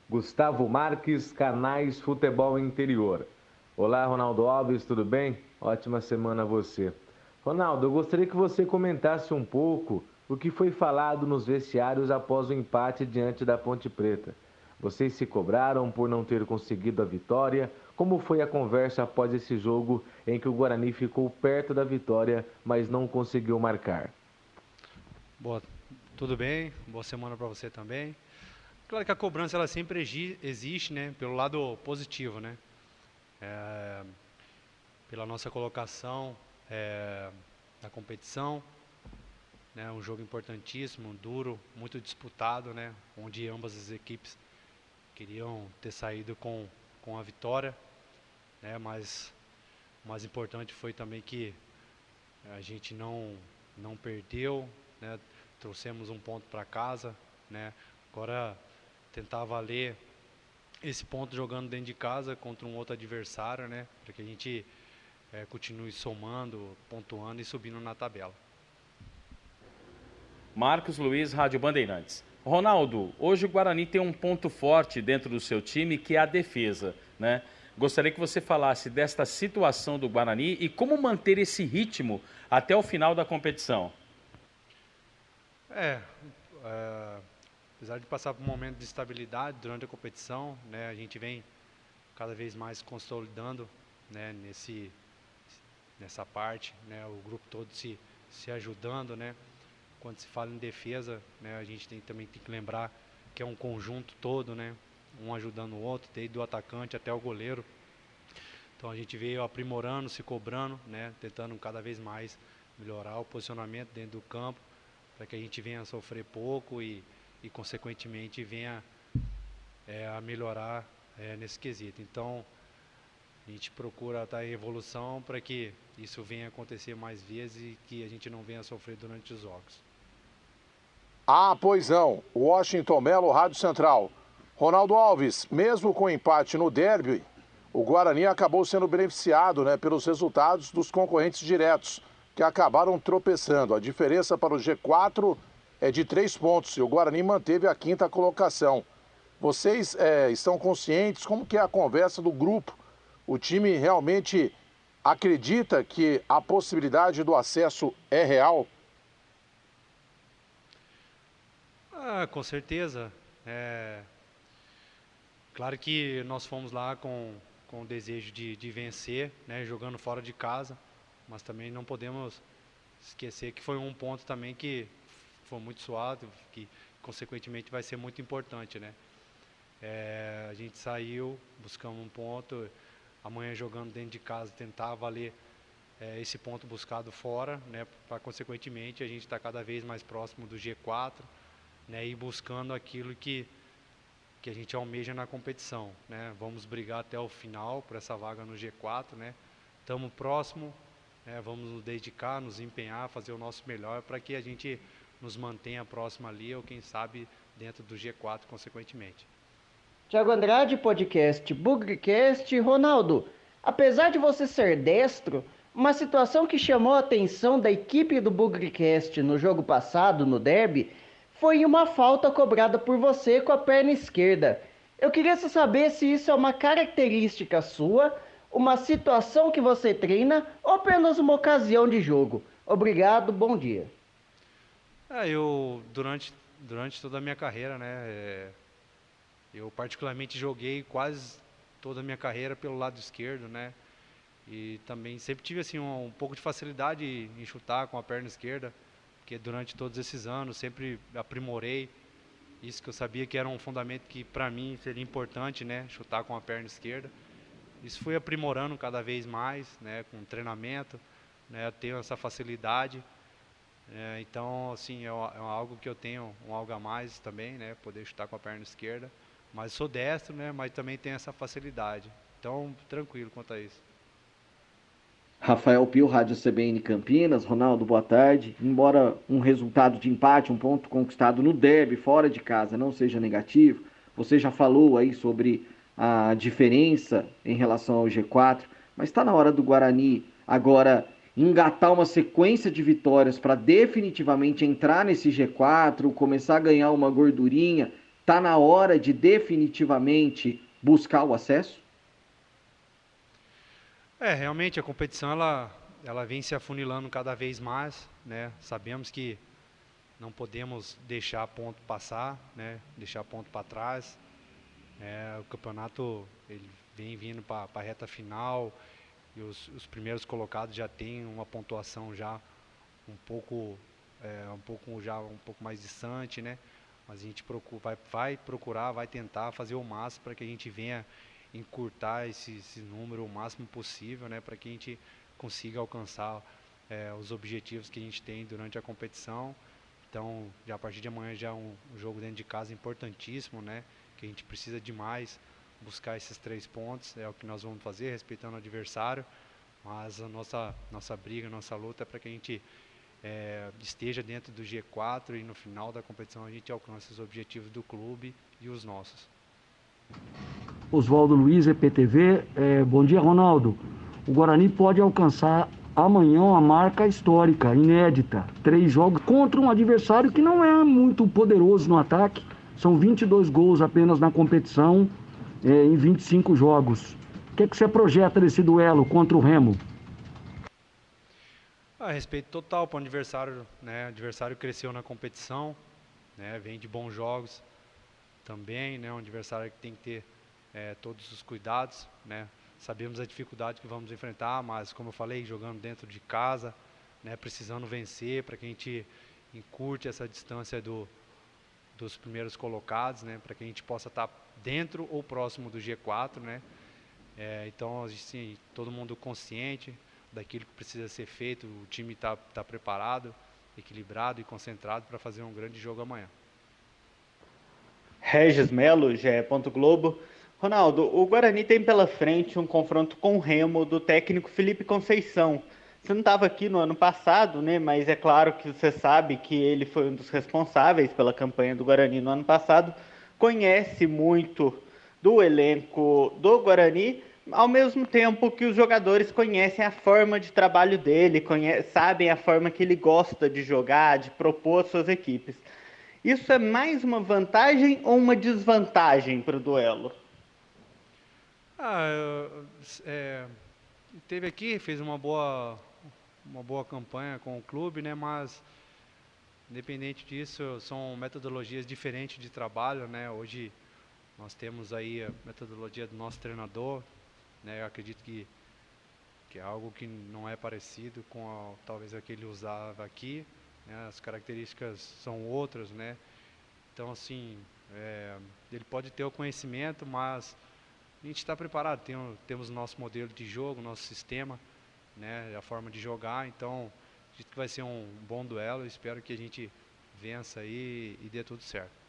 Gustavo Marques, Canais Futebol Interior. Olá, Ronaldo Alves, tudo bem? Ótima semana a você. Ronaldo, eu gostaria que você comentasse um pouco o que foi falado nos vestiários após o empate diante da Ponte Preta. Vocês se cobraram por não ter conseguido a vitória? Como foi a conversa após esse jogo em que o Guarani ficou perto da vitória, mas não conseguiu marcar? Boa, tudo bem? Boa semana para você também. Claro que a cobrança ela sempre existe, né? Pelo lado positivo, né? Pela nossa colocação na competição, né? Um jogo importantíssimo, duro, muito disputado, né? Onde ambas as equipes queriam ter saído com a vitória, né? Mas o mais importante foi também que a gente não perdeu, né? Trouxemos um ponto para casa, né? Agora tentar valer esse ponto jogando dentro de casa contra um outro adversário, né? Para que a gente continue somando, pontuando e subindo na tabela. Marcos Luiz, Rádio Bandeirantes. Ronaldo, hoje o Guarani tem um ponto forte dentro do seu time, que é a defesa, né? Gostaria que você falasse desta situação do Guarani e como manter esse ritmo até o final da competição. Apesar de passar por um momento de estabilidade durante a competição, né, a gente vem cada vez mais consolidando, né, nessa parte, né, o grupo todo se ajudando, né. Quando se fala em defesa, né, a gente também tem que lembrar que é um conjunto todo, né, um ajudando o outro, desde o atacante até o goleiro. Então a gente veio aprimorando, se cobrando, né, tentando cada vez mais melhorar o posicionamento dentro do campo, para que a gente venha a sofrer pouco e consequentemente venha a melhorar nesse quesito. Então a gente procura estar em evolução para que isso venha a acontecer mais vezes e que a gente não venha a sofrer durante os jogos. Pois não. Washington Melo, Rádio Central. Ronaldo Alves, mesmo com empate no derby, o Guarani acabou sendo beneficiado, né, pelos resultados dos concorrentes diretos, que acabaram tropeçando. A diferença para o G4 é de 3 pontos e o Guarani manteve a 5ª colocação. Vocês estão conscientes como que é a conversa do grupo? O time realmente acredita que a possibilidade do acesso é real? Com certeza. Claro que nós fomos lá com o desejo de vencer, né, jogando fora de casa, mas também não podemos esquecer que foi um ponto também que foi muito suado, que consequentemente vai ser muito importante, né? A gente saiu, buscamos um ponto, amanhã jogando dentro de casa, tentar valer esse ponto buscado fora, né, para consequentemente a gente estar cada vez mais próximo do G4, né, e buscando aquilo que a gente almeja na competição, né? Vamos brigar até o final por essa vaga no G4, né? Estamos próximo, né? Vamos nos dedicar, nos empenhar, fazer o nosso melhor para que a gente nos mantenha próximo ali ou quem sabe dentro do G4 consequentemente. Tiago Andrade, podcast Bugrecast. Ronaldo, apesar de você ser destro, uma situação que chamou a atenção da equipe do Bugrecast no jogo passado, no derby, foi uma falta cobrada por você com a perna esquerda. Eu queria saber se isso é uma característica sua, uma situação que você treina ou apenas uma ocasião de jogo. Obrigado, bom dia. Eu, durante toda a minha carreira, né, eu particularmente joguei quase toda a minha carreira pelo lado esquerdo, né, e também sempre tive assim um pouco de facilidade em chutar com a perna esquerda, porque durante todos esses anos sempre aprimorei isso, que eu sabia que era um fundamento que para mim seria importante, né, chutar com a perna esquerda. Isso fui aprimorando cada vez mais, né, com treinamento, né, eu tenho essa facilidade. Então, assim, é algo que eu tenho, algo a mais também, né, poder chutar com a perna esquerda. Mas sou destro, né, mas também tenho essa facilidade. Então, tranquilo quanto a isso. Rafael Pio, Rádio CBN Campinas. Ronaldo, boa tarde. Embora um resultado de empate, um ponto conquistado no derby, fora de casa, não seja negativo, você já falou aí sobre a diferença em relação ao G4, mas está na hora do Guarani agora engatar uma sequência de vitórias para definitivamente entrar nesse G4, começar a ganhar uma gordurinha Está na hora de definitivamente buscar o acesso? Realmente a competição ela vem se afunilando cada vez mais, né? Sabemos que não podemos deixar ponto passar, né? Deixar ponto para trás. O campeonato ele vem vindo para a reta final e os primeiros colocados já têm uma pontuação já um pouco mais distante, né? Mas a gente vai procurar, vai tentar fazer o máximo para que a gente venha encurtar esse número o máximo possível, né? Para que a gente consiga alcançar os objetivos que a gente tem durante a competição. Então, já a partir de amanhã já é um jogo dentro de casa importantíssimo, né? Que a gente precisa demais buscar esses 3 pontos, é o que nós vamos fazer, respeitando o adversário, mas a nossa briga, nossa luta é para que a gente esteja dentro do G4 e no final da competição a gente alcance os objetivos do clube e os nossos. Oswaldo Luiz, EPTV. Bom dia, Ronaldo. O Guarani pode alcançar amanhã uma marca histórica, inédita. 3 jogos contra um adversário que não é muito poderoso no ataque. São 22 gols apenas na competição em 25 jogos. O que você projeta desse duelo contra o Remo? Respeito total para o adversário, né? O adversário cresceu na competição, né? Vem de bons jogos também, né? Um adversário que tem que ter todos os cuidados, né? Sabemos a dificuldade que vamos enfrentar, mas como eu falei, jogando dentro de casa, né? Precisando vencer para que a gente encurte essa distância dos primeiros colocados, né? Para que a gente possa estar dentro ou próximo do G4, né? Então, assim, todo mundo consciente daquilo que precisa ser feito, o time está preparado, equilibrado e concentrado para fazer um grande jogo amanhã. Regis Melo, GE. Globo. Ronaldo, o Guarani tem pela frente um confronto com o Remo do técnico Felipe Conceição. Você não estava aqui no ano passado, né? Mas é claro que você sabe que ele foi um dos responsáveis pela campanha do Guarani no ano passado, conhece muito do elenco do Guarani, ao mesmo tempo que os jogadores conhecem a forma de trabalho dele, sabem a forma que ele gosta de jogar, de propor suas equipes. Isso é mais uma vantagem ou uma desvantagem para o duelo? Teve aqui, fez uma boa campanha com o clube, né? Mas independente disso, são metodologias diferentes de trabalho, né? Hoje nós temos aí a metodologia do nosso treinador, né? Eu acredito que é algo que não é parecido com talvez aquele que ele usava aqui, né? As características são outras, né? Então, assim, ele pode ter o conhecimento, mas a gente está preparado. Temos o nosso modelo de jogo, nosso sistema, né? A forma de jogar. Então, acredito que vai ser um bom duelo. Espero que a gente vença aí e dê tudo certo.